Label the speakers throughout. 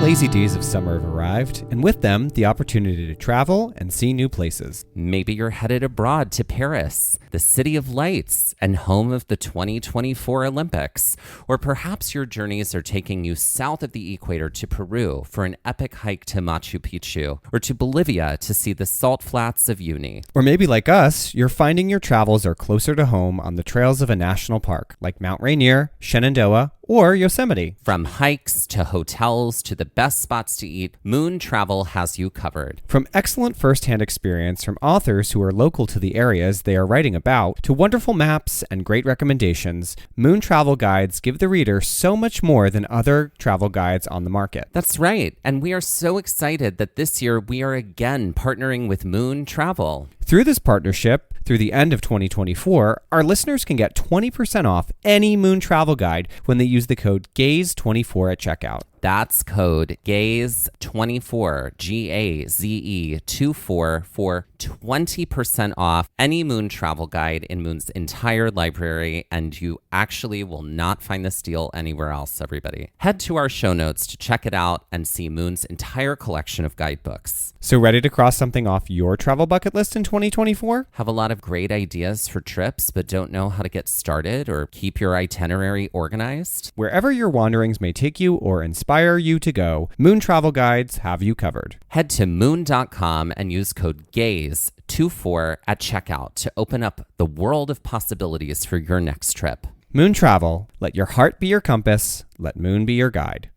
Speaker 1: lazy days of summer have arrived, and with them, the opportunity to travel and see new places.
Speaker 2: Maybe you're headed abroad to Paris, the city of lights and home of the 2024 Olympics. Or perhaps your journeys are taking you south of the equator to Peru for an epic hike to Machu Picchu, or to Bolivia to see the salt flats of Uyuni.
Speaker 1: Or maybe like us, you're finding your travels are closer to home on the trails of a national park, like Mount Rainier, Shenandoah, or Yosemite.
Speaker 2: From hikes to hotels to the best spots to eat, Moon Travel has you covered.
Speaker 1: From excellent first-hand experience from authors who are local to the areas they are writing about, to wonderful maps and great recommendations, Moon Travel Guides give the reader so much more than other travel guides on the market.
Speaker 2: That's right, and we are so excited that this year we are again partnering with Moon Travel.
Speaker 1: Through this partnership, through the end of 2024, our listeners can get 20% off any Moon Travel Guide when they use the code GAZE24 at checkout.
Speaker 2: That's code GAZE24, GAZE24 for 20% off any Moon Travel Guide in Moon's entire library, and you actually will not find this deal anywhere else, everybody. Head to our show notes to check it out and see Moon's entire collection of guidebooks.
Speaker 1: So ready to cross something off your travel bucket list in 2024?
Speaker 2: Have a lot of great ideas for trips, but don't know how to get started or keep your itinerary organized?
Speaker 1: Wherever your wanderings may take you or inspire you to go, Moon Travel Guides have you covered.
Speaker 2: Head to moon.com and use code GAZE24 at checkout to open up the world of possibilities for your next trip.
Speaker 1: Moon Travel, let your heart be your compass, let Moon be your guide.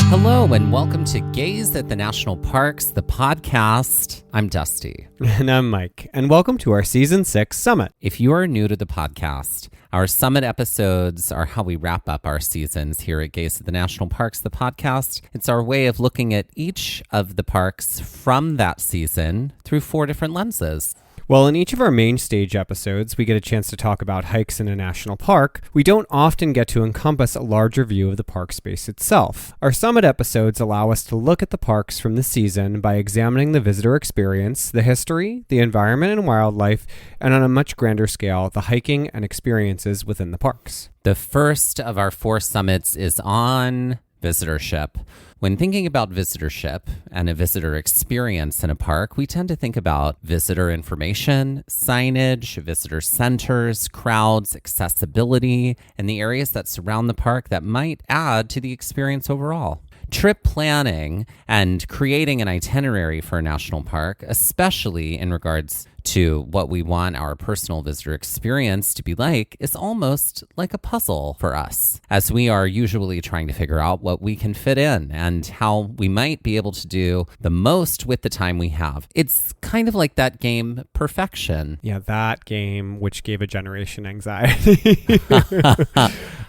Speaker 2: Hello and welcome to Gaze at the National Parks, the podcast. I'm Dusty.
Speaker 1: And I'm Mike, and welcome to our Season 6 Summit.
Speaker 2: If you are new to the podcast, our Summit episodes are how we wrap up our seasons here at Gaze at the National Parks, the podcast. It's our way of looking at each of the parks from that season through 4 different lenses.
Speaker 1: Well, in each of our main stage episodes, we get a chance to talk about hikes in a national park. We don't often get to encompass a larger view of the park space itself. Our Summit episodes allow us to look at the parks from the season by examining the visitor experience, the history, the environment and wildlife, and on a much grander scale, the hiking and experiences within the parks.
Speaker 2: The first of our 4 summits is on visitorship. When thinking about visitorship and a visitor experience in a park, we tend to think about visitor information, signage, visitor centers, crowds, accessibility, and the areas that surround the park that might add to the experience overall. Trip planning and creating an itinerary for a national park, especially in regards to what we want our personal visitor experience to be like, is almost like a puzzle for us, as we are usually trying to figure out what we can fit in and how we might be able to do the most with the time we have. It's kind of like that game Perfection.
Speaker 1: Yeah, that game, which gave a generation anxiety.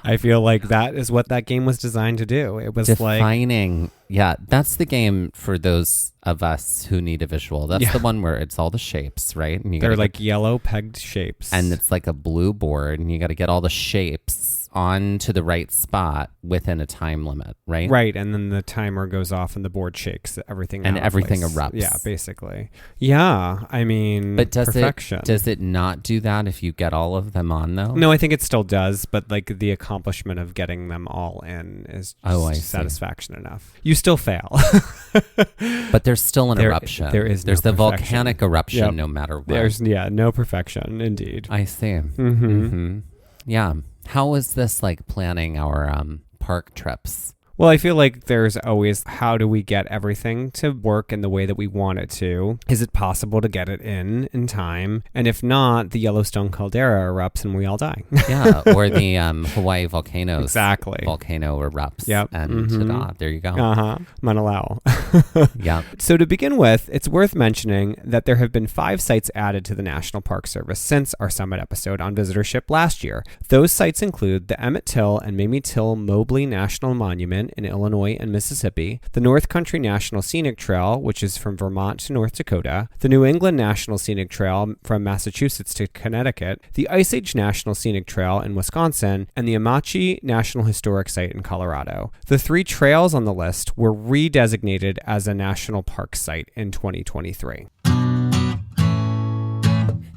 Speaker 1: I feel like that is what that game was designed to do. It was
Speaker 2: defining. Yeah, that's the game for those of us who need a visual. That's the one where it's all the shapes, right? And
Speaker 1: they're like yellow pegged shapes.
Speaker 2: And it's like a blue board, and you got to get all the shapes onto the right spot within a time limit, right?
Speaker 1: Right, and then the timer goes off and the board shakes everything
Speaker 2: and
Speaker 1: out
Speaker 2: everything
Speaker 1: of place.
Speaker 2: erupts.
Speaker 1: Yeah, basically. Yeah, I mean,
Speaker 2: but
Speaker 1: perfection.
Speaker 2: Does it not do that if you get all of them on, though?
Speaker 1: No, I think it still does, but like the accomplishment of getting them all in is just satisfaction enough. You still fail.
Speaker 2: But there's still an eruption.
Speaker 1: There's
Speaker 2: the
Speaker 1: perfection.
Speaker 2: Volcanic eruption no matter what.
Speaker 1: There's no perfection, indeed.
Speaker 2: I see. Yeah. How is this like planning our park trips?
Speaker 1: Well, I feel like there's always, how do we get everything to work in the way that we want it to? Is it possible to get it in time? And if not, the Yellowstone caldera erupts and we all die.
Speaker 2: Yeah, or the Hawaii volcanoes.
Speaker 1: Exactly.
Speaker 2: Volcano erupts.
Speaker 1: Yep.
Speaker 2: And ta-da, there you go.
Speaker 1: Mauna Loa.
Speaker 2: Yeah.
Speaker 1: So to begin with, it's worth mentioning that there have been 5 sites added to the National Park Service since our Summit episode on visitorship last year. Those sites include the Emmett Till and Mamie Till Mobley National Monument in Illinois and Mississippi, the North Country National Scenic Trail, which is from Vermont to North Dakota, the New England National Scenic Trail from Massachusetts to Connecticut, the Ice Age National Scenic Trail in Wisconsin, and the Amachi National Historic Site in Colorado. The 3 trails on the list were redesignated as a national park site in 2023.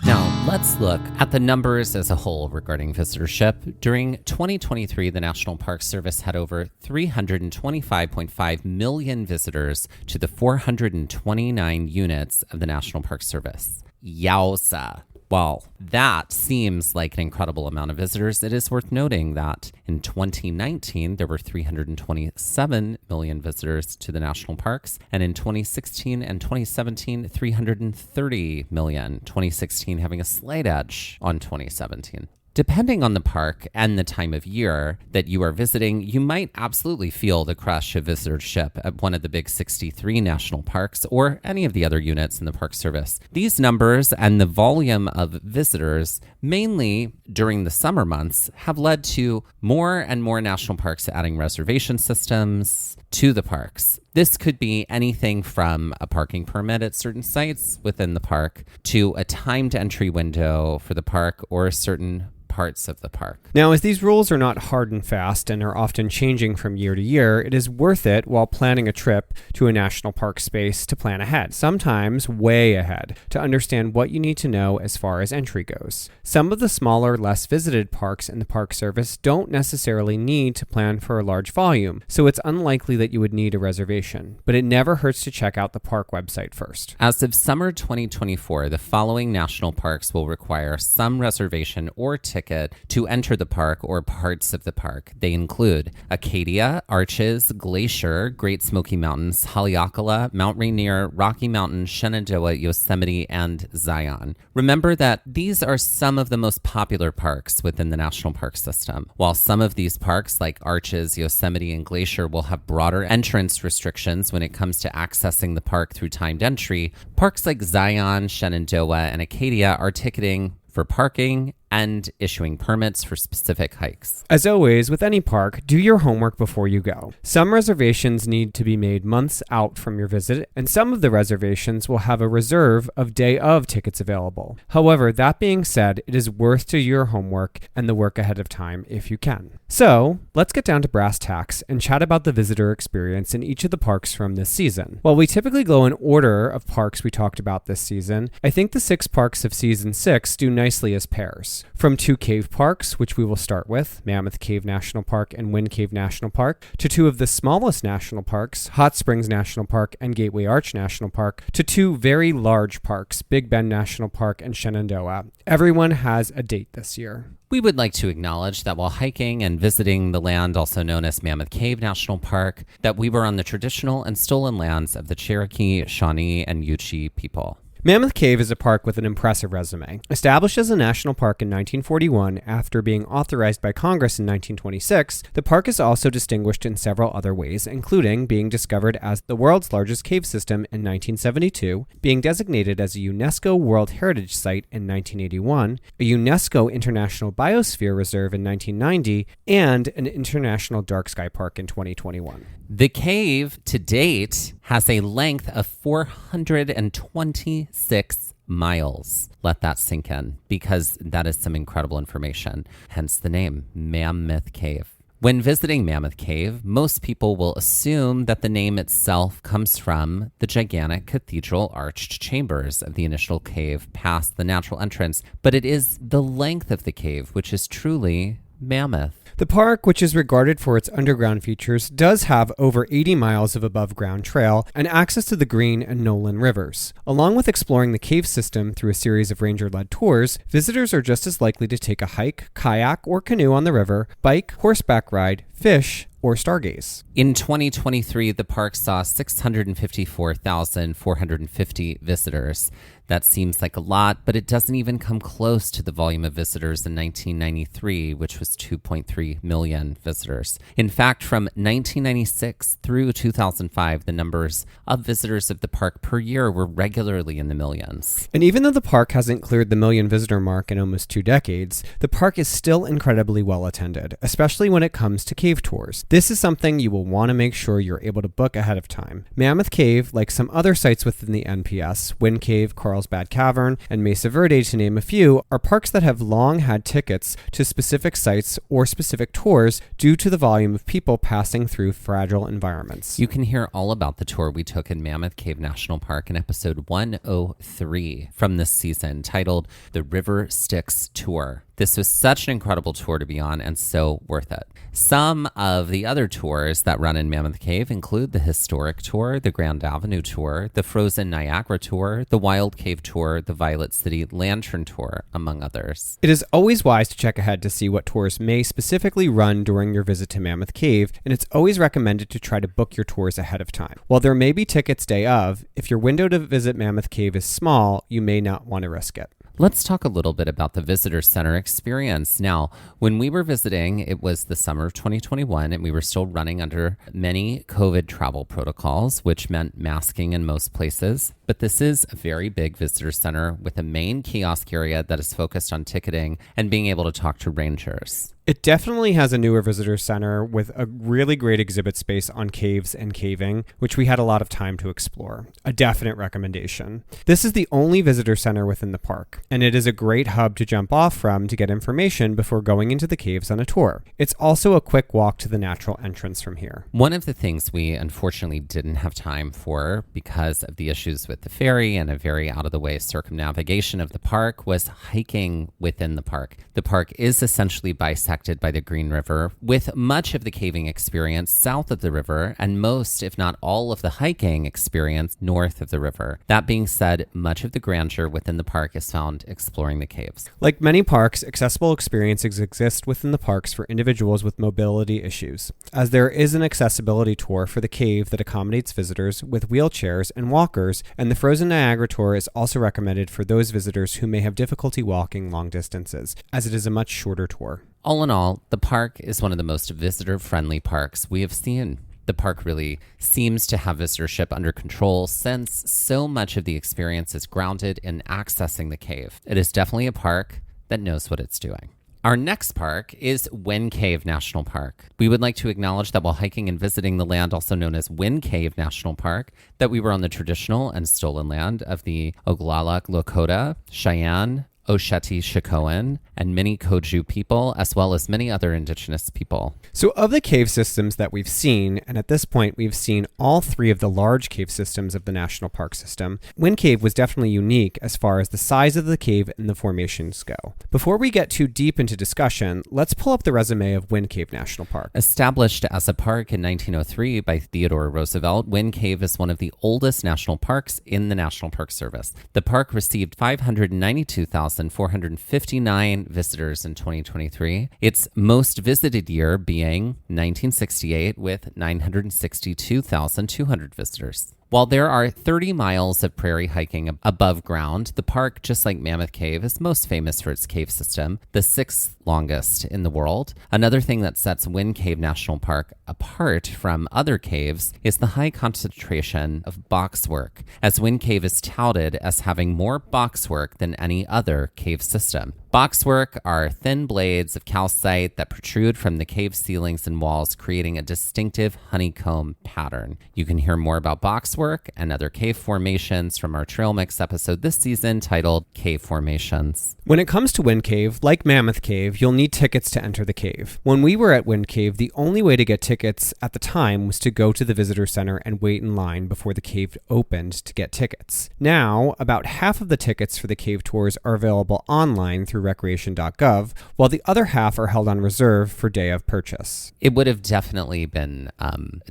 Speaker 2: Now, Let's look at the numbers as a whole regarding visitorship. During 2023, the National Park Service had over 325.5 million visitors to the 429 units of the National Park Service. Yowza. While that seems like an incredible amount of visitors, it is worth noting that in 2019, there were 327 million visitors to the national parks, and in 2016 and 2017, 330 million, 2016 having a slight edge on 2017. Depending on the park and the time of year that you are visiting, you might absolutely feel the crush of visitorship at one of the big 63 national parks or any of the other units in the Park Service. These numbers and the volume of visitors, mainly during the summer months, have led to more and more national parks adding reservation systems to the parks. This could be anything from a parking permit at certain sites within the park to a timed entry window for the park or a certain parts of the park.
Speaker 1: Now, as these rules are not hard and fast and are often changing from year to year, it is worth it while planning a trip to a national park space to plan ahead, sometimes way ahead, to understand what you need to know as far as entry goes. Some of the smaller, less visited parks in the Park Service don't necessarily need to plan for a large volume, so it's unlikely that you would need a reservation, but it never hurts to check out the park website first.
Speaker 2: As of summer 2024, the following national parks will require some reservation or ticket to enter the park or parts of the park. They include Acadia, Arches, Glacier, Great Smoky Mountains, Haleakala, Mount Rainier, Rocky Mountain, Shenandoah, Yosemite, and Zion. Remember that these are some of the most popular parks within the national park system. While some of these parks, like Arches, Yosemite, and Glacier, will have broader entrance restrictions when it comes to accessing the park through timed entry, parks like Zion, Shenandoah, and Acadia are ticketing for parking and issuing permits for specific hikes.
Speaker 1: As always, with any park, do your homework before you go. Some reservations need to be made months out from your visit, and some of the reservations will have a reserve of day of tickets available. However, that being said, it is worth to do your homework and the work ahead of time if you can. So, let's get down to brass tacks and chat about the visitor experience in each of the parks from this season. While we typically go in order of parks we talked about this season, I think the 6 parks of season 6 do nicely as pairs. From 2 cave parks, which we will start with, Mammoth Cave National Park and Wind Cave National Park, to 2 of the smallest national parks, Hot Springs National Park and Gateway Arch National Park, to 2 very large parks, Big Bend National Park and Shenandoah. Everyone has a date this year.
Speaker 2: We would like to acknowledge that while hiking and visiting the land also known as Mammoth Cave National Park, that we were on the traditional and stolen lands of the Cherokee, Shawnee, and Yuchi people.
Speaker 1: Mammoth Cave is a park with an impressive resume. Established as a national park in 1941 after being authorized by Congress in 1926, the park is also distinguished in several other ways, including being discovered as the world's largest cave system in 1972, being designated as a UNESCO World Heritage Site in 1981, a UNESCO International Biosphere Reserve in 1990, and an International Dark Sky Park in 2021.
Speaker 2: The cave, to date, has a length of 426 miles. Let that sink in, because that is some incredible information. Hence the name, Mammoth Cave. When visiting Mammoth Cave, most people will assume that the name itself comes from the gigantic cathedral arched chambers of the initial cave past the natural entrance, but it is the length of the cave which is truly mammoth.
Speaker 1: The park, which is regarded for its underground features, does have over 80 miles of above-ground trail and access to the Green and Nolan rivers. Along with exploring the cave system through a series of ranger-led tours, visitors are just as likely to take a hike, kayak, or canoe on the river, bike, horseback ride, fish, or stargaze.
Speaker 2: In 2023, the park saw 654,450 visitors. That seems like a lot, but it doesn't even come close to the volume of visitors in 1993, which was 2.3 million visitors. In fact, from 1996 through 2005, the numbers of visitors of the park per year were regularly in the millions.
Speaker 1: And even though the park hasn't cleared the million visitor mark in almost 2 decades, the park is still incredibly well attended, especially when it comes to cave tours. This is something you will want to make sure you're able to book ahead of time. Mammoth Cave, like some other sites within the NPS, Wind Cave, Carlsbad Cavern, and Mesa Verde, to name a few, are parks that have long had tickets to specific sites or specific tours due to the volume of people passing through fragile environments.
Speaker 2: You can hear all about the tour we took in Mammoth Cave National Park in episode 103 from this season, titled The River Styx Tour. This was such an incredible tour to be on and so worth it. Some of the other tours that run in Mammoth Cave include the Historic Tour, the Grand Avenue Tour, the Frozen Niagara Tour, the Wild Cave Tour, the Violet City Lantern Tour, among others.
Speaker 1: It is always wise to check ahead to see what tours may specifically run during your visit to Mammoth Cave, and it's always recommended to try to book your tours ahead of time. While there may be tickets day of, if your window to visit Mammoth Cave is small, you may not want to risk it.
Speaker 2: Let's talk a little bit about the visitor center experience. Now, when we were visiting, it was the summer of 2021, and we were still running under many COVID travel protocols, which meant masking in most places. But this is a very big visitor center with a main kiosk area that is focused on ticketing and being able to talk to rangers.
Speaker 1: It definitely has a newer visitor center with a really great exhibit space on caves and caving, which we had a lot of time to explore. A definite recommendation. This is the only visitor center within the park, and it is a great hub to jump off from to get information before going into the caves on a tour. It's also a quick walk to the natural entrance from here.
Speaker 2: One of the things we unfortunately didn't have time for because of the issues with the ferry and a very out-of-the-way circumnavigation of the park was hiking within the park. The park is essentially bisected by the Green River, with much of the caving experience south of the river and most, if not all, of the hiking experience north of the river. That being said, much of the grandeur within the park is found exploring the caves.
Speaker 1: Like many parks, accessible experiences exist within the parks for individuals with mobility issues, as there is an accessibility tour for the cave that accommodates visitors with wheelchairs and walkers, and the Frozen Niagara Tour is also recommended for those visitors who may have difficulty walking long distances, as it is a much shorter tour.
Speaker 2: All in all, the park is one of the most visitor-friendly parks we have seen. The park really seems to have visitorship under control since so much of the experience is grounded in accessing the cave. It is definitely a park that knows what it's doing. Our next park is Wind Cave National Park. We would like to acknowledge that while hiking and visiting the land also known as Wind Cave National Park, that we were on the traditional and stolen land of the Oglala Lakota, Cheyenne, Osheti-Shikoan, and many Koju people, as well as many other indigenous people.
Speaker 1: So of the cave systems that we've seen, and at this point we've seen all three of the large cave systems of the national park system, Wind Cave was definitely unique as far as the size of the cave and the formations go. Before we get too deep into discussion, let's pull up the resume of Wind Cave National Park.
Speaker 2: Established as a park in 1903 by Theodore Roosevelt, Wind Cave is one of the oldest national parks in the National Park Service. The park received 592,459 visitors in 2023, its most visited year being 1968 with 962,200 visitors. While there are 30 miles of prairie hiking above ground, the park, just like Mammoth Cave, is most famous for its cave system, the sixth longest in the world. Another thing that sets Wind Cave National Park apart from other caves is the high concentration of boxwork, as Wind Cave is touted as having more boxwork than any other cave system. Boxwork are thin blades of calcite that protrude from the cave ceilings and walls, creating a distinctive honeycomb pattern. You can hear more about boxwork and other cave formations from our Trail Mix episode this season titled Cave Formations.
Speaker 1: When it comes to Wind Cave, like Mammoth Cave, you'll need tickets to enter the cave. When we were at Wind Cave, the only way to get tickets at the time was to go to the visitor center and wait in line before the cave opened to get tickets. Now, about half of the tickets for the cave tours are available online through recreation.gov, while the other half are held on reserve for day of purchase.
Speaker 2: It would have definitely been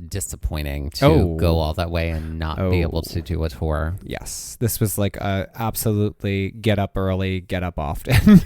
Speaker 2: disappointing to go all that way and not be able to do a tour.
Speaker 1: Yes, this was like a absolutely get up early, get up often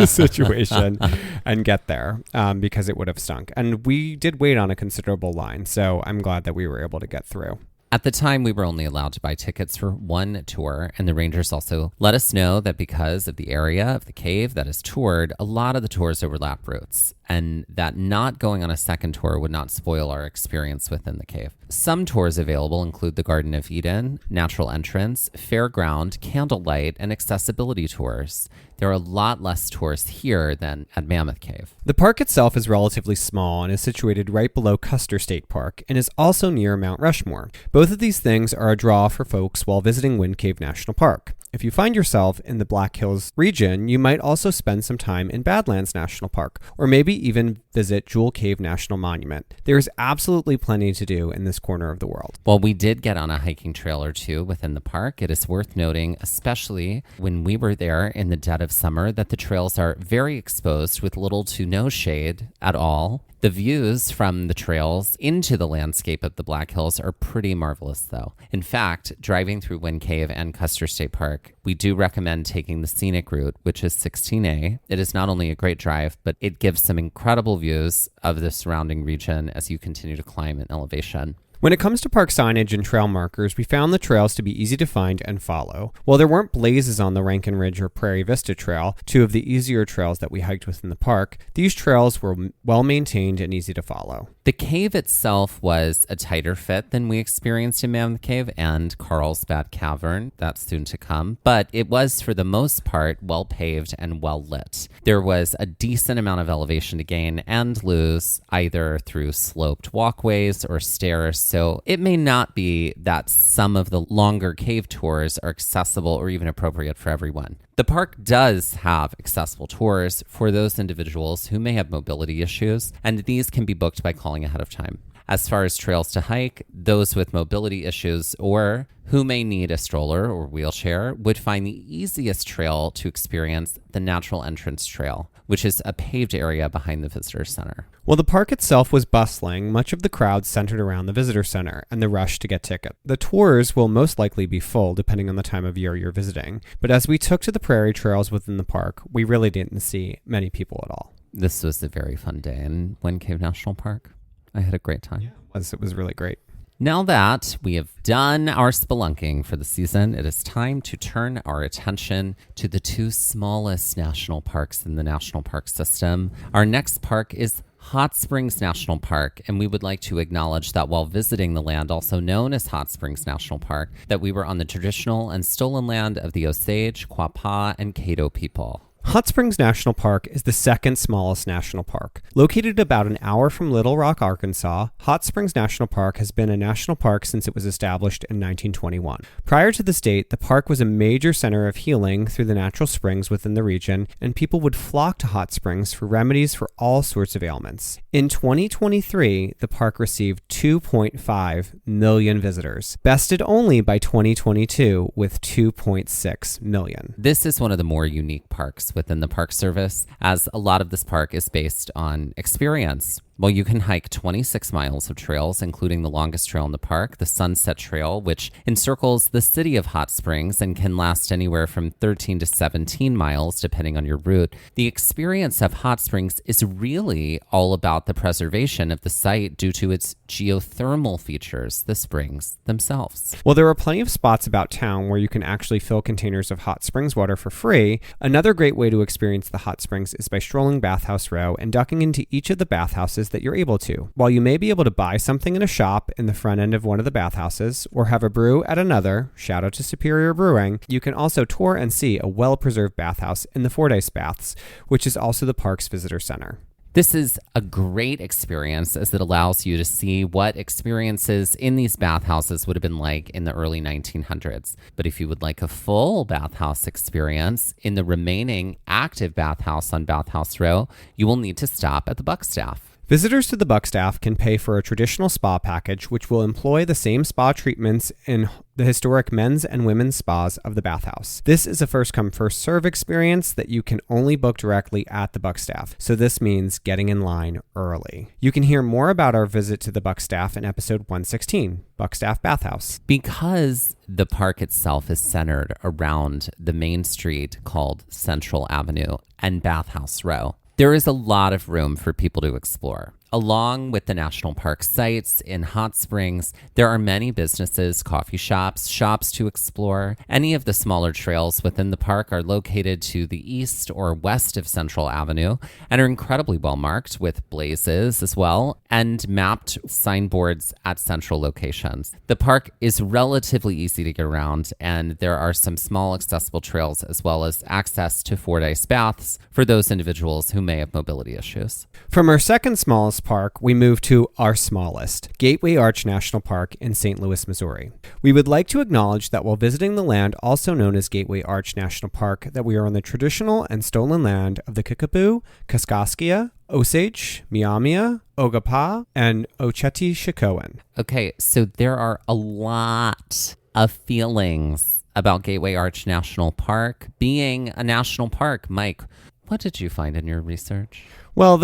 Speaker 1: situation and get there because it would have stunk. And we did wait on a considerable line, so I'm glad that we were able to get through.
Speaker 2: At the time, we were only allowed to buy tickets for one tour, and the rangers also let us know that because of the area of the cave that is toured, a lot of the tours overlap routes, and that not going on a second tour would not spoil our experience within the cave. Some tours available include the Garden of Eden, Natural Entrance, Fairground, Candlelight, and Accessibility tours. There are a lot less tourists here than at Mammoth Cave.
Speaker 1: The park itself is relatively small and is situated right below Custer State Park and is also near Mount Rushmore. Both of these things are a draw for folks while visiting Wind Cave National Park. If you find yourself in the Black Hills region, you might also spend some time in Badlands National Park, or maybe even visit Jewel Cave National Monument. There is absolutely plenty to do in this corner of the world.
Speaker 2: While we did get on a hiking trail or two within the park, it is worth noting, especially when we were there in the dead of summer, that the trails are very exposed with little to no shade at all. The views from the trails into the landscape of the Black Hills are pretty marvelous, though. In fact, driving through Wind Cave and Custer State Park, we do recommend taking the scenic route, which is 16A. It is not only a great drive, but it gives some incredible views of the surrounding region as you continue to climb in elevation.
Speaker 1: When it comes to park signage and trail markers, we found the trails to be easy to find and follow. While there weren't blazes on the Rankin Ridge or Prairie Vista Trail, two of the easier trails that we hiked within the park, these trails were well maintained and easy to follow.
Speaker 2: The cave itself was a tighter fit than we experienced in Mammoth Cave and Carlsbad Cavern, that's soon to come, but it was for the most part well paved and well lit. There was a decent amount of elevation to gain and lose, either through sloped walkways or stairs, so it may not be that some of the longer cave tours are accessible or even appropriate for everyone. The park does have accessible tours for those individuals who may have mobility issues, and these can be booked by calling ahead of time. As far as trails to hike, those with mobility issues or who may need a stroller or wheelchair would find the easiest trail to experience the Natural Entrance Trail, which is a paved area behind the visitor center.
Speaker 1: While the park itself was bustling, much of the crowd centered around the visitor center and the rush to get tickets. The tours will most likely be full depending on the time of year you're visiting, but as we took to the prairie trails within the park, we really didn't see many people at all.
Speaker 2: This was a very fun day in Wind Cave National Park. I had a great time.
Speaker 1: Yeah, it was really great.
Speaker 2: Now that we have done our spelunking for the season, it is time to turn our attention to the two smallest national parks in the national park system. Our next park is Hot Springs National Park, and we would like to acknowledge that while visiting the land also known as Hot Springs National Park, that we were on the traditional and stolen land of the Osage, Quapaw, and Caddo people.
Speaker 1: Hot Springs National Park is the second smallest national park. Located about an hour from Little Rock, Arkansas, Hot Springs National Park has been a national park since it was established in 1921. Prior to this date, the park was a major center of healing through the natural springs within the region, and people would flock to Hot Springs for remedies for all sorts of ailments. In 2023, the park received 2.5 million visitors, bested only by 2022 with 2.6 million.
Speaker 2: This is one of the more unique parks within the Park Service, as a lot of this park is based on experience. Well, you can hike 26 miles of trails, including the longest trail in the park, the Sunset Trail, which encircles the city of Hot Springs and can last anywhere from 13 to 17 miles, depending on your route. The experience of Hot Springs is really all about the preservation of the site due to its geothermal features, the springs themselves.
Speaker 1: While there are plenty of spots about town where you can actually fill containers of hot springs water for free, another great way to experience the hot springs is by strolling Bathhouse Row and ducking into each of the bathhouses that you're able to. While you may be able to buy something in a shop in the front end of one of the bathhouses or have a brew at another, shout out to Superior Brewing, you can also tour and see a well-preserved bathhouse in the Fordyce Baths, which is also the park's visitor center.
Speaker 2: This is a great experience as it allows you to see what experiences in these bathhouses would have been like in the early 1900s. But if you would like a full bathhouse experience in the remaining active bathhouse on Bathhouse Row, you will need to stop at the Buckstaff.
Speaker 1: Visitors to the Buckstaff can pay for a traditional spa package, which will employ the same spa treatments in the historic men's and women's spas of the bathhouse. This is a first-come, first-serve experience that you can only book directly at the Buckstaff, so this means getting in line early. You can hear more about our visit to the Buckstaff in episode 116, Buckstaff Bathhouse.
Speaker 2: Because the park itself is centered around the main street called Central Avenue and Bathhouse Row, there is a lot of room for people to explore. Along with the national park sites in Hot Springs, there are many businesses, coffee shops, shops to explore. Any of the smaller trails within the park are located to the east or west of Central Avenue and are incredibly well marked with blazes as well and mapped signboards at central locations. The park is relatively easy to get around, and there are some small accessible trails as well as access to 4-day baths for those individuals who may have mobility issues.
Speaker 1: From our second smallest park, we move to our smallest, Gateway Arch National Park in St. Louis, Missouri. We would like to acknowledge that while visiting the land also known as Gateway Arch National Park, that we are on the traditional and stolen land of the Kickapoo, Kaskaskia, Osage, Miamia, Ogapa, and Oceti-Shikoan.
Speaker 2: Okay, so there are a lot of feelings about Gateway Arch National Park being a national park. Mike, what did you find in your research?
Speaker 1: Well,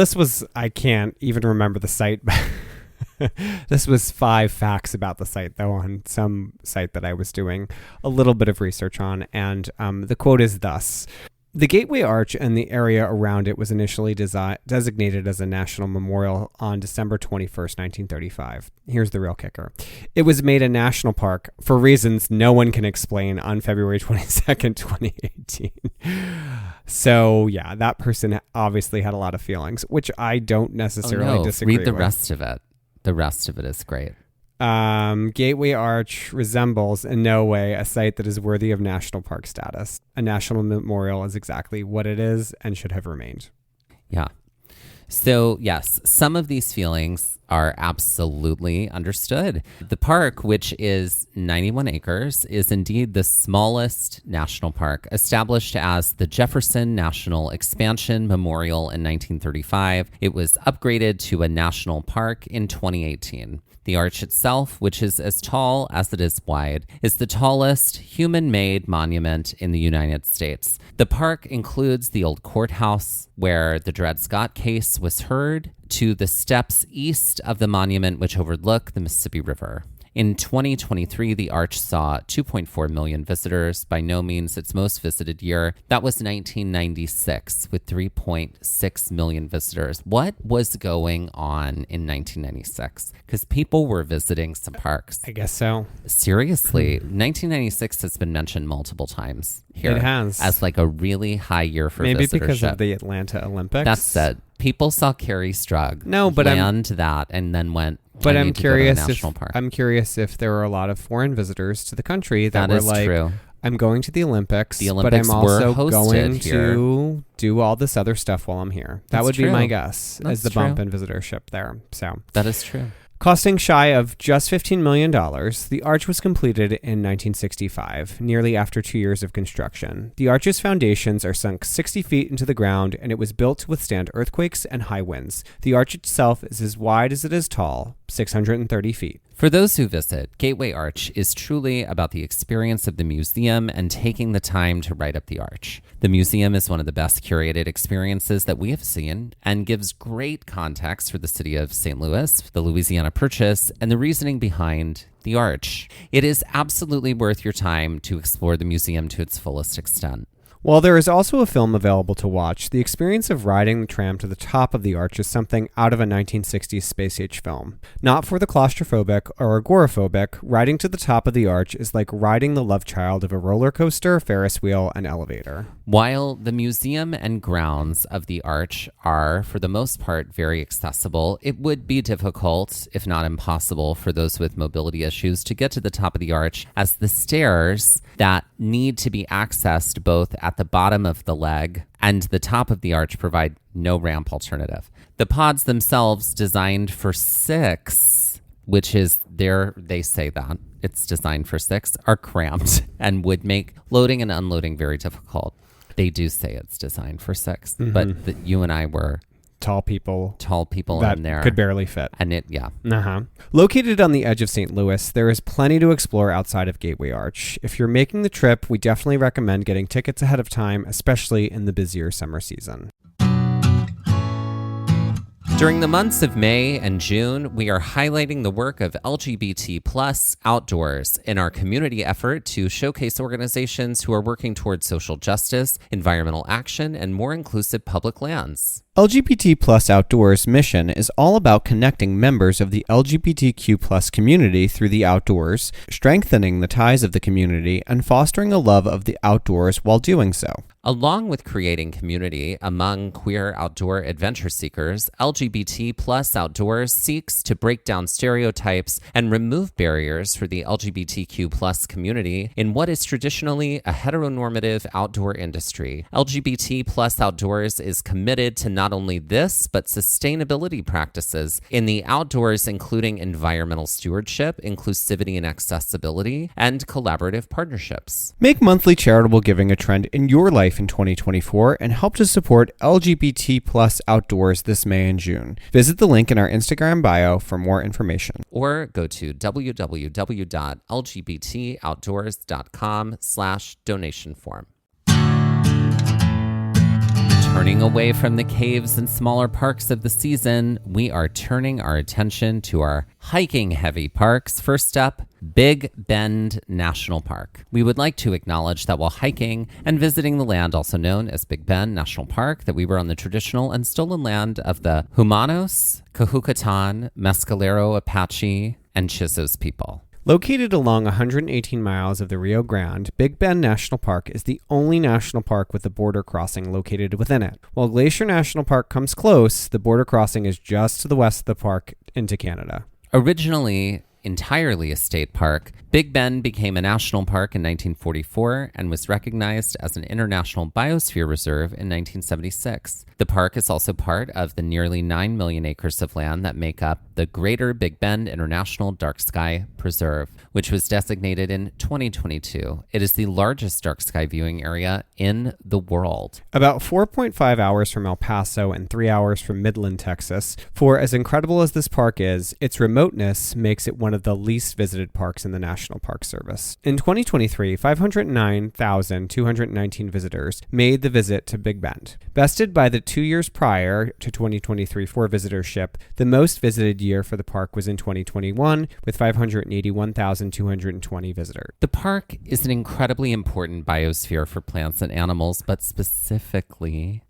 Speaker 1: I can't even remember the site. This was 5 facts about the site, though, on some site that I was doing a little bit of research on. And the quote is thus: "The Gateway Arch and the area around it was initially designated as a national memorial on December 21st, 1935. Here's the real kicker. It was made a national park for reasons no one can explain on February 22nd, 2018. So, yeah, that person obviously had a lot of feelings, which I don't necessarily disagree with.
Speaker 2: Read the rest of it. The rest of it is great.
Speaker 1: Gateway Arch resembles in no way a site that is worthy of national park status. A national memorial is exactly what it is and should have remained."
Speaker 2: Yeah. So, yes, some of these feelings are absolutely understood. The park, which is 91 acres, is indeed the smallest national park, established as the Jefferson National Expansion Memorial in 1935. It was upgraded to a national park in 2018. The arch itself, which is as tall as it is wide, is the tallest human-made monument in the United States. The park includes the old courthouse where the Dred Scott case was heard, to the steps east of the monument which overlook the Mississippi River. In 2023, the arch saw 2.4 million visitors, by no means its most visited year. That was 1996 with 3.6 million visitors. What was going on in 1996? Because people were visiting some parks.
Speaker 1: I guess so.
Speaker 2: Seriously, 1996 has been mentioned multiple times here.
Speaker 1: It has.
Speaker 2: As like a really high year for
Speaker 1: Maybe
Speaker 2: visitorship.
Speaker 1: because of the Atlanta Olympics.
Speaker 2: That's it. People saw Carrie Strug
Speaker 1: but
Speaker 2: land that and then went,
Speaker 1: but I'm
Speaker 2: need to
Speaker 1: curious
Speaker 2: go to a national park.
Speaker 1: I'm curious if there were a lot of foreign visitors to the country that were
Speaker 2: is
Speaker 1: like,
Speaker 2: true.
Speaker 1: I'm going to the Olympics,
Speaker 2: The Olympics
Speaker 1: but I'm
Speaker 2: were
Speaker 1: also
Speaker 2: hosted
Speaker 1: going
Speaker 2: here.
Speaker 1: to do all this other stuff while I'm here. That
Speaker 2: That's
Speaker 1: would
Speaker 2: true.
Speaker 1: be my guess as the
Speaker 2: That's
Speaker 1: bump
Speaker 2: true.
Speaker 1: in visitorship there. So
Speaker 2: That is true.
Speaker 1: Costing shy of just $15 million, the arch was completed in 1965, nearly after 2 years of construction. The arch's foundations are sunk 60 feet into the ground, and it was built to withstand earthquakes and high winds. The arch itself is as wide as it is tall, 630 feet.
Speaker 2: For those who visit, Gateway Arch is truly about the experience of the museum and taking the time to write up the arch. The museum is one of the best curated experiences that we have seen and gives great context for the city of St. Louis, the Louisiana Purchase, and the reasoning behind the arch. It is absolutely worth your time to explore the museum to its fullest extent.
Speaker 1: While there is also a film available to watch, the experience of riding the tram to the top of the arch is something out of a 1960s space-age film. Not for the claustrophobic or agoraphobic, riding to the top of the arch is like riding the love child of a roller coaster, Ferris wheel, and elevator.
Speaker 2: While the museum and grounds of the arch are, for the most part, very accessible, it would be difficult, if not impossible, for those with mobility issues to get to the top of the arch, as the stairs that need to be accessed both at the bottom of the leg and the top of the arch provide no ramp alternative. The pods themselves, designed for 6, which is they say that it's designed for 6, are cramped and would make loading and unloading very difficult. They do say it's designed for 6, but you and I were
Speaker 1: Tall people
Speaker 2: that
Speaker 1: in
Speaker 2: there
Speaker 1: could barely fit.
Speaker 2: And
Speaker 1: Located on the edge of St. Louis, there is plenty to explore outside of Gateway Arch. If you're making the trip, we definitely recommend getting tickets ahead of time, especially in the busier summer season.
Speaker 2: During the months of May and June, we are highlighting the work of LGBT+ outdoors in our community effort to showcase organizations who are working towards social justice, environmental action, and more inclusive public lands.
Speaker 1: LGBT Plus Outdoors' mission is all about connecting members of the LGBTQ plus community through the outdoors, strengthening the ties of the community, and fostering a love of the outdoors while doing so.
Speaker 2: Along with creating community among queer outdoor adventure seekers, LGBT Plus Outdoors seeks to break down stereotypes and remove barriers for the LGBTQ plus community in what is traditionally a heteronormative outdoor industry. LGBT Plus Outdoors is committed to not only this, but sustainability practices in the outdoors, including environmental stewardship, inclusivity and accessibility, and collaborative partnerships.
Speaker 1: Make monthly charitable giving a trend in your life in 2024 and help to support LGBT Plus Outdoors this May and June. Visit the link in our Instagram bio for more information.
Speaker 2: Or go to www.lgbtoutdoors.com/donation form. Turning away from the caves and smaller parks of the season, we are turning our attention to our hiking-heavy parks. First up, Big Bend National Park. We would like to acknowledge that while hiking and visiting the land also known as Big Bend National Park, that we were on the traditional and stolen land of the Humanos, Cahucatan, Mescalero Apache, and Chizos people.
Speaker 1: Located along 118 miles of the Rio Grande, Big Bend National Park is the only national park with a border crossing located within it. While Glacier National Park comes close, the border crossing is just to the west of the park into Canada.
Speaker 2: Originally entirely a state park, Big Bend became a national park in 1944 and was recognized as an international biosphere reserve in 1976. The park is also part of the nearly 9 million acres of land that make up the Greater Big Bend International Dark Sky Preserve, which was designated in 2022. It is the largest dark sky viewing area in the world.
Speaker 1: About 4.5 hours from El Paso and 3 hours from Midland, Texas. For as incredible as this park is, its remoteness makes it one of the least visited parks in the National Park Service. In 2023, 509,219 visitors made the visit to Big Bend. Bested by the 2 years prior to 2023 for visitorship, the most visited year for the park was in 2021 with 581,220 visitors.
Speaker 2: The park is an incredibly important biosphere for plants and animals, but specifically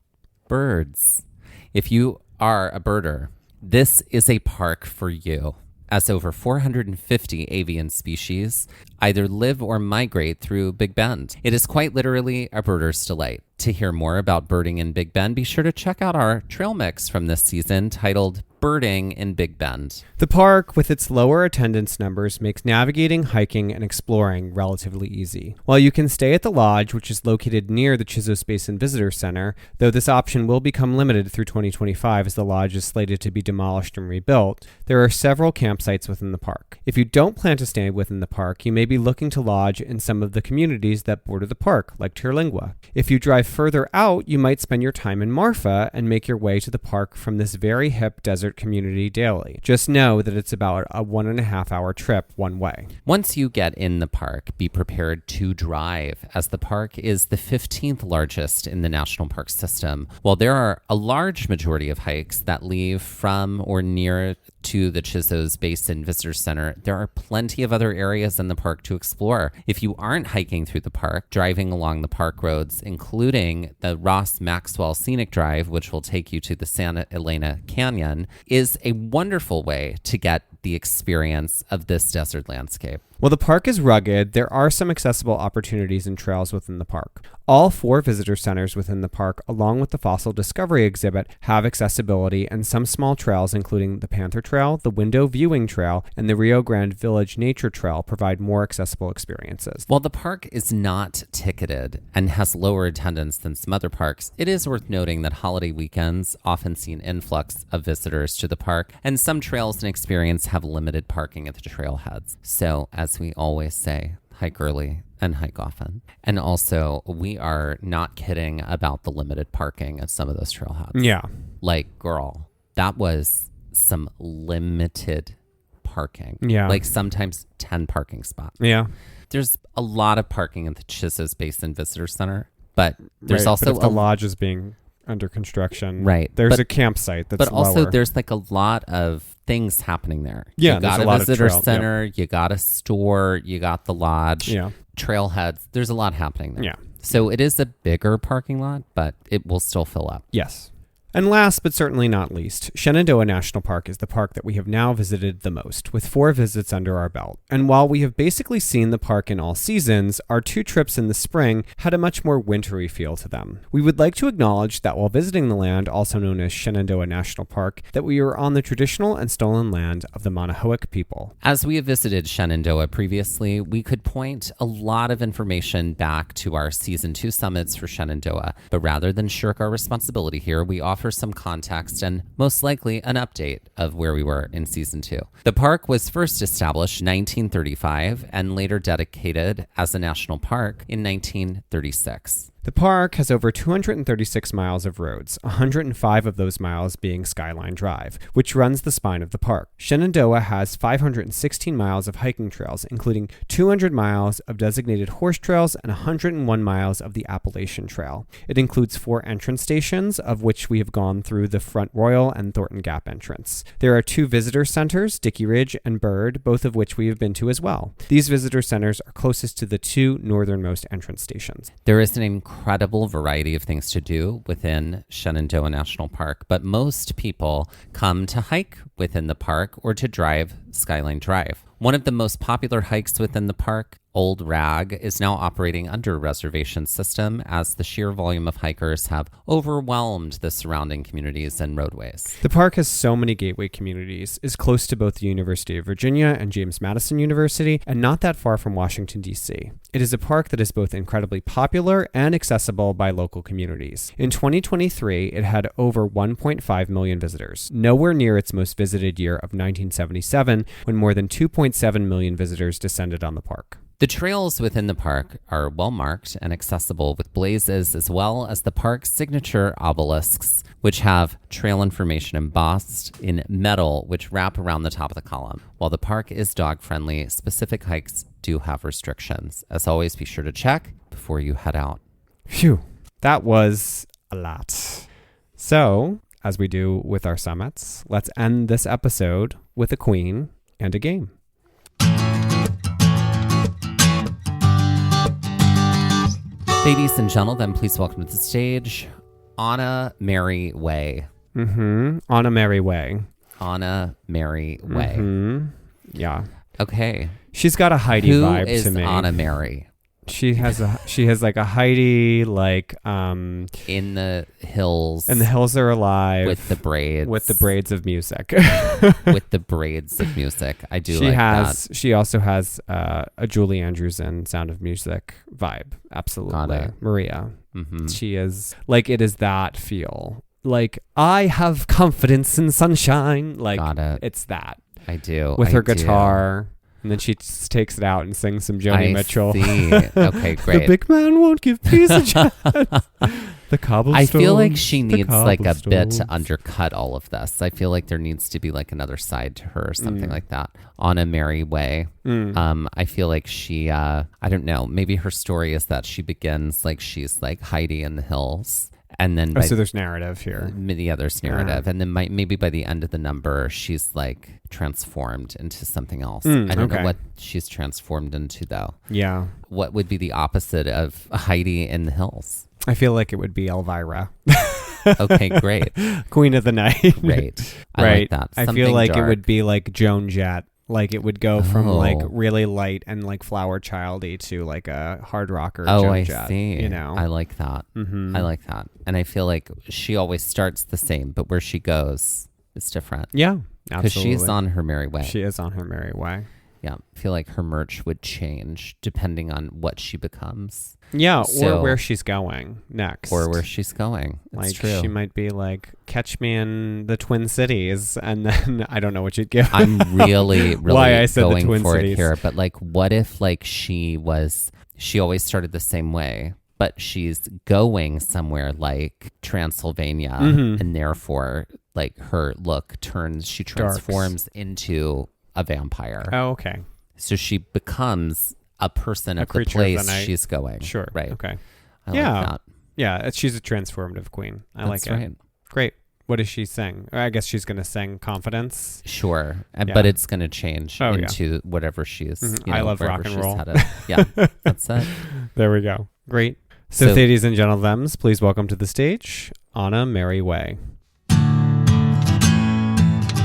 Speaker 2: birds. If you are a birder, this is a park for you, as over 450 avian species either live or migrate through Big Bend. It is quite literally a birder's delight. To hear more about birding in Big Bend, be sure to check out our trail mix from this season titled Birding in Big Bend.
Speaker 1: The park, with its lower attendance numbers, makes navigating, hiking, and exploring relatively easy. While you can stay at the lodge, which is located near the Chizos Basin Visitor Center, though this option will become limited through 2025 as the lodge is slated to be demolished and rebuilt, there are several campsites within the park. If you don't plan to stay within the park, you may be looking to lodge in some of the communities that border the park, like Terlingua. If you drive further out, you might spend your time in Marfa and make your way to the park from this very hip desert community daily. Just know that it's about a 1.5 hour trip one way.
Speaker 2: Once you get in the park, be prepared to drive, as the park is the 15th largest in the national park system. While there are a large majority of hikes that leave from or near to the Chizos Basin Visitor Center, there are plenty of other areas in the park to explore. If you aren't hiking through the park, driving along the park roads, including the Ross Maxwell Scenic Drive, which will take you to the Santa Elena Canyon, is a wonderful way to get the experience of this desert landscape.
Speaker 1: While the park is rugged, there are some accessible opportunities and trails within the park. All 4 visitor centers within the park, along with the Fossil Discovery exhibit, have accessibility, and some small trails, including the Panther Trail, the Window Viewing Trail, and the Rio Grande Village Nature Trail, provide more accessible experiences.
Speaker 2: While the park is not ticketed and has lower attendance than some other parks, it is worth noting that holiday weekends often see an influx of visitors to the park, and some trails and experiences have limited parking at the trailheads. So, as we always say, hike early and hike often. And also, we are not kidding about the limited parking at some of those trailheads.
Speaker 1: Yeah.
Speaker 2: Like, girl, that was some limited parking.
Speaker 1: Yeah.
Speaker 2: Like sometimes 10 parking spots.
Speaker 1: Yeah.
Speaker 2: There's a lot of parking at the Chizos Basin Visitor Center, but there's
Speaker 1: Right,
Speaker 2: also
Speaker 1: but if the lodge is being under construction,
Speaker 2: right.
Speaker 1: There's a campsite that's
Speaker 2: but also
Speaker 1: lower.
Speaker 2: there's like a lot of things happening there.
Speaker 1: Yeah,
Speaker 2: you got
Speaker 1: there's
Speaker 2: a
Speaker 1: a lot
Speaker 2: visitor
Speaker 1: of trail,
Speaker 2: center, you got a store, you got the lodge,
Speaker 1: Yeah.
Speaker 2: trailheads. There's a lot happening there.
Speaker 1: Yeah.
Speaker 2: So it is a bigger parking lot, but it will still fill up.
Speaker 1: Yes. And last but certainly not least, Shenandoah National Park is the park that we have now visited the most, with 4 visits under our belt. And while we have basically seen the park in all seasons, our 2 trips in the spring had a much more wintry feel to them. We would like to acknowledge that while visiting the land, also known as Shenandoah National Park, that we were on the traditional and stolen land of the Monohoic people.
Speaker 2: As we have visited Shenandoah previously, we could point a lot of information back to our Season 2 summits for Shenandoah, but rather than shirk our responsibility here, we offer some context and most likely an update of where we were in Season 2. The park was first established in 1935 and later dedicated as a national park in 1936.
Speaker 1: The park has over 236 miles of roads, 105 of those miles being Skyline Drive, which runs the spine of the park. Shenandoah has 516 miles of hiking trails, including 200 miles of designated horse trails and 101 miles of the Appalachian Trail. It includes 4 entrance stations, of which we have gone through the Front Royal and Thornton Gap entrance. There are 2 visitor centers, Dickey Ridge and Bird, both of which we have been to as well. These visitor centers are closest to the 2 northernmost entrance stations.
Speaker 2: There is an incredible variety of things to do within Shenandoah National Park, but most people come to hike within the park or to drive Skyline Drive. One of the most popular hikes within the park, Old Rag, is now operating under a reservation system as the sheer volume of hikers have overwhelmed the surrounding communities and roadways.
Speaker 1: The park has so many gateway communities, is close to both the University of Virginia and James Madison University, and not that far from Washington, D.C. It is a park that is both incredibly popular and accessible by local communities. In 2023, it had over 1.5 million visitors, nowhere near its most visited year of 1977, when more than 2.7 million visitors descended on the park.
Speaker 2: The trails within the park are well marked and accessible with blazes, as well as the park's signature obelisks, which have trail information embossed in metal, which wrap around the top of the column. While the park is dog-friendly, specific hikes do have restrictions. As always, be sure to check before you head out.
Speaker 1: Phew, that was a lot. So, as we do with our summits, let's end this episode with a queen and a game.
Speaker 2: Ladies and gentlemen, please welcome to the stage, Anna Mary Way.
Speaker 1: On a merry way.
Speaker 2: Anna Mary Way.
Speaker 1: Yeah.
Speaker 2: Okay.
Speaker 1: She's got a Heidi vibe to me.
Speaker 2: Who is Anna Mary?
Speaker 1: She has like a Heidi, like
Speaker 2: in the hills.
Speaker 1: And the hills are alive.
Speaker 2: With the braids.
Speaker 1: With the braids of music.
Speaker 2: With the braids of music. I do like that.
Speaker 1: She also has a Julie Andrews and Sound of Music vibe. Absolutely.
Speaker 2: Got it.
Speaker 1: Maria. Mm-hmm. She is, like, it is that feel. Like, I have confidence in sunshine. Like,
Speaker 2: Got it.
Speaker 1: It's that.
Speaker 2: I do.
Speaker 1: With her guitar. And then she takes it out and sings some Joni Mitchell.
Speaker 2: See. Okay, great.
Speaker 1: The big man won't give peace a chance. The cobblestone.
Speaker 2: I feel like she needs like a bit to undercut all of this. I feel like there needs to be like another side to her or something like that. On a merry way. I feel like she, I don't know, maybe her story is that she begins like she's like Heidi in the hills. And then
Speaker 1: so there's narrative here.
Speaker 2: Yeah, there's narrative. And then maybe by the end of the number, she's like transformed into something else. I don't know what she's transformed into, though.
Speaker 1: Yeah.
Speaker 2: What would be the opposite of Heidi in the hills?
Speaker 1: I feel like it would be Elvira.
Speaker 2: Okay, great.
Speaker 1: Queen of the Night.
Speaker 2: Great. I like that.
Speaker 1: I feel like dark. It would be like Joan Jett. Like it would go from like really light and like flower childy to like a hard rocker. Joan Jett,
Speaker 2: see.
Speaker 1: You know,
Speaker 2: I like that. I like that, and I feel like she always starts the same, but where she goes is different.
Speaker 1: Yeah, absolutely.
Speaker 2: Because she's on her merry way.
Speaker 1: She is on her merry way.
Speaker 2: Yeah, I feel like her merch would change depending on what she becomes.
Speaker 1: Yeah, or where she's going next.
Speaker 2: Or where she's going. That's
Speaker 1: like
Speaker 2: true.
Speaker 1: She might be like, catch me in the Twin Cities, and then I don't know what you'd give.
Speaker 2: I'm really
Speaker 1: why I said
Speaker 2: going
Speaker 1: the Twin
Speaker 2: for
Speaker 1: Cities.
Speaker 2: It here. But like, what if like she always started the same way, but she's going somewhere like Transylvania, and therefore like her look she transforms into a vampire.
Speaker 1: Oh, okay.
Speaker 2: So she becomes a person of the place she's going.
Speaker 1: Sure.
Speaker 2: Right.
Speaker 1: Okay.
Speaker 2: I like that.
Speaker 1: Yeah. She's a transformative queen. I like it.
Speaker 2: Right.
Speaker 1: Great. What does she sing? I guess she's going to sing Confidence.
Speaker 2: Sure. But it's going to change into whatever she's.
Speaker 1: I love rock and roll.
Speaker 2: Yeah. That's it.
Speaker 1: There we go. Great. So ladies and gentlemen, please welcome to the stage, Anna Mary Way.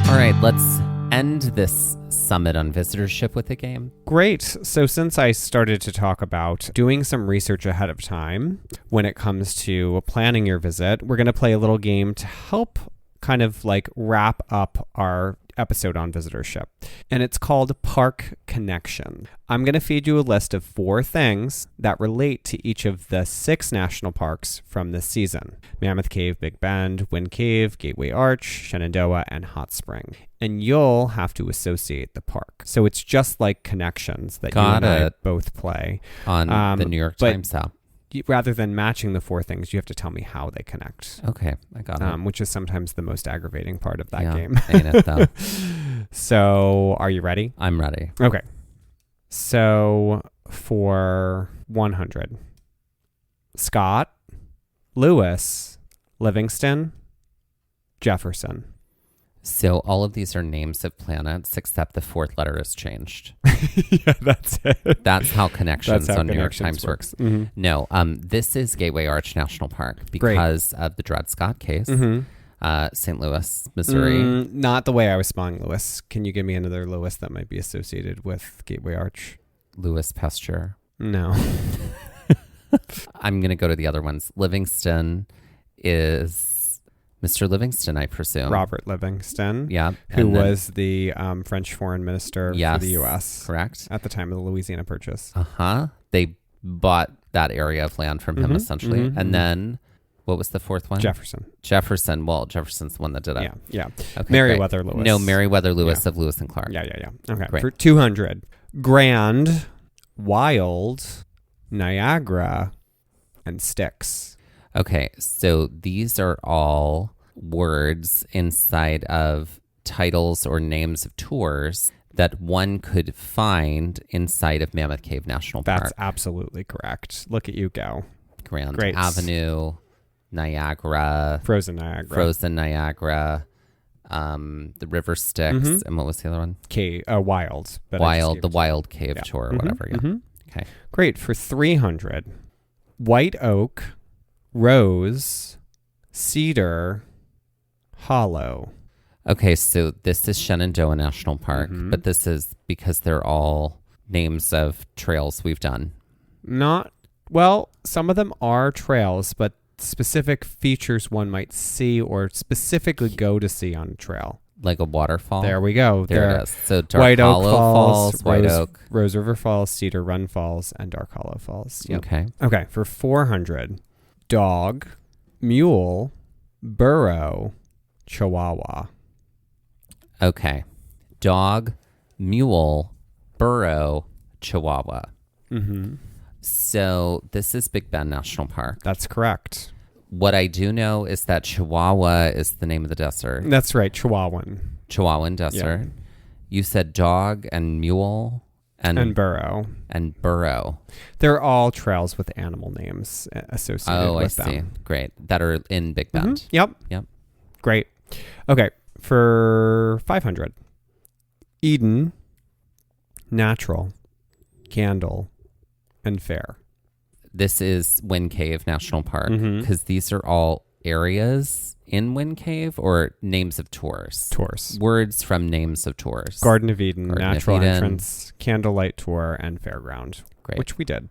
Speaker 2: All right, let's end this summit on visitorship with a game.
Speaker 1: Great. So since I started to talk about doing some research ahead of time when it comes to planning your visit, we're going to play a little game to help kind of like wrap up our episode on visitorship. And it's called Park Connection. I'm going to feed you a list of 4 things that relate to each of the 6 national parks from this season: Mammoth Cave, Big Bend, Wind Cave, Gateway Arch, Shenandoah, and Hot Spring. And you'll have to associate the park. So it's just like Connections that you and I both play
Speaker 2: on the New York Times app.
Speaker 1: Rather than matching the 4 things, you have to tell me how they connect.
Speaker 2: Okay, I got it.
Speaker 1: Which is sometimes the most aggravating part of that game.
Speaker 2: Ain't it though?
Speaker 1: So, are you ready?
Speaker 2: I'm ready.
Speaker 1: Okay. So, for 100, Scott, Lewis, Livingston, Jefferson.
Speaker 2: So all of these are names of planets, except the 4th letter is changed.
Speaker 1: Yeah, that's it.
Speaker 2: That's how Connections on New York Times works.
Speaker 1: Mm-hmm.
Speaker 2: No, this is Gateway Arch National Park because of the Dred Scott case. St. Louis, Missouri.
Speaker 1: Not the way I was spelling Lewis. Can you give me another Lewis that might be associated with Gateway Arch?
Speaker 2: Lewis Pasteur.
Speaker 1: No.
Speaker 2: I'm going to go to the other ones. Livingston is Mr. Livingston, I presume.
Speaker 1: Robert Livingston.
Speaker 2: Yeah.
Speaker 1: Who was the French foreign minister for the U.S.
Speaker 2: Correct.
Speaker 1: At the time of the Louisiana Purchase.
Speaker 2: They bought that area of land from him, essentially. And then, what was the 4th one?
Speaker 1: Jefferson.
Speaker 2: Well, Jefferson's the one that did it.
Speaker 1: Yeah.
Speaker 2: Okay,
Speaker 1: Meriwether Lewis.
Speaker 2: No, Meriwether Lewis of Lewis and Clark.
Speaker 1: Yeah. Okay.
Speaker 2: Great.
Speaker 1: For 200, Grand, Wild, Niagara, and Styx.
Speaker 2: Okay, so these are all words inside of titles or names of tours that one could find inside of Mammoth Cave National Park.
Speaker 1: That's absolutely correct. Look at you go.
Speaker 2: Grand Avenue, Niagara.
Speaker 1: Frozen
Speaker 2: Niagara. The River Styx. And what was the other one?
Speaker 1: Wild.
Speaker 2: The Wild Cave Tour or whatever. Yeah. Okay.
Speaker 1: Great. For 300, White Oak, Rose, Cedar, Hollow.
Speaker 2: Okay, so this is Shenandoah National Park, but this is because they're all names of trails we've done.
Speaker 1: Some of them are trails, but specific features one might see or specifically go to see on a trail.
Speaker 2: Like a waterfall?
Speaker 1: There we go.
Speaker 2: There it is. So Dark
Speaker 1: White
Speaker 2: Hollow
Speaker 1: Oak
Speaker 2: Falls, White Oak.
Speaker 1: Rose River Falls, Cedar Run Falls, and Dark Hollow Falls.
Speaker 2: Yep.
Speaker 1: Okay, for 400, Dog, Mule, Burro, Chihuahua.
Speaker 2: Okay. Dog, Mule, Burro, Chihuahua. So this is Big Bend National Park.
Speaker 1: That's correct.
Speaker 2: What I do know is that Chihuahua is the name of the desert.
Speaker 1: That's right, Chihuahuan
Speaker 2: Desert.
Speaker 1: Yeah.
Speaker 2: You said dog and mule and
Speaker 1: burro.
Speaker 2: And burro.
Speaker 1: They're all trails with animal names associated with them.
Speaker 2: Oh, I see. Great. That are in Big Bend.
Speaker 1: Yep. Great. Okay, for 500, Eden, Natural, Candle, and Fair.
Speaker 2: This is Wind Cave National Park because these are all areas in Wind Cave or names of tours. Words from names of tours.
Speaker 1: Garden of Eden, Natural Entrance, Candlelight Tour, and Fairground.
Speaker 2: Great.
Speaker 1: Which we did.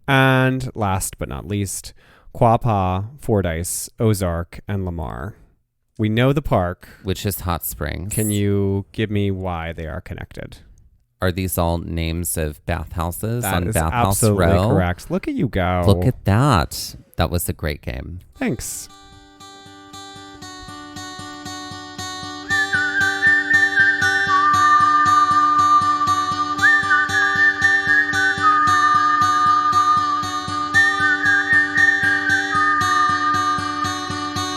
Speaker 1: And last but not least, Quapaw, Fordyce, Ozark, and Lamar. We know the park.
Speaker 2: Which is Hot Springs.
Speaker 1: Can you give me why they are connected?
Speaker 2: Are these all names of bathhouses on Bathhouse
Speaker 1: absolutely
Speaker 2: Row?
Speaker 1: Correct. Look at you go.
Speaker 2: Look at that. That was a great game.
Speaker 1: Thanks.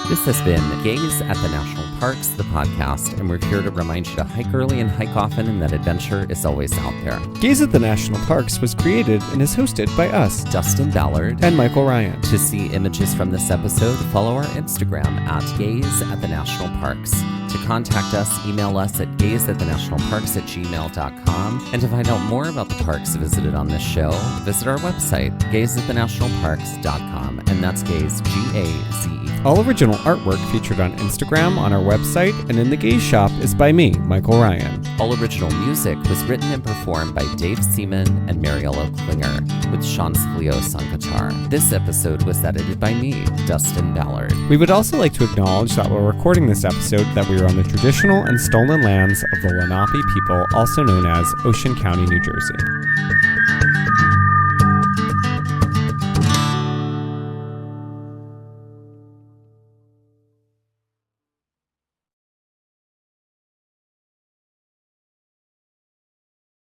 Speaker 2: This has been Gaze at the National Parks, the podcast, and we're here to remind you to hike early and hike often and that adventure is always out there.
Speaker 1: Gaze at the National Parks was created and is hosted by us,
Speaker 2: Dustin Ballard
Speaker 1: and Michael Ryan.
Speaker 2: To see images from this episode, follow our Instagram at Gaze at the National Parks. To contact us, email us at gazeatthenationalparks@gmail.com. And to find out more about the parks visited on this show, visit our website, gazeatthenationalparks.com. And that's gaze, G-A-Z-E.
Speaker 1: All original artwork featured on Instagram, on our website, and in the Gaze Shop is by me, Michael Ryan.
Speaker 2: All original music was written and performed by Dave Seaman and Mariella Klinger, with Sean Sclios on guitar. This episode was edited by me, Dustin Ballard.
Speaker 1: We would also like to acknowledge that while recording this episode that we are on the traditional and stolen lands of the Lenape people, also known as Ocean County, New Jersey.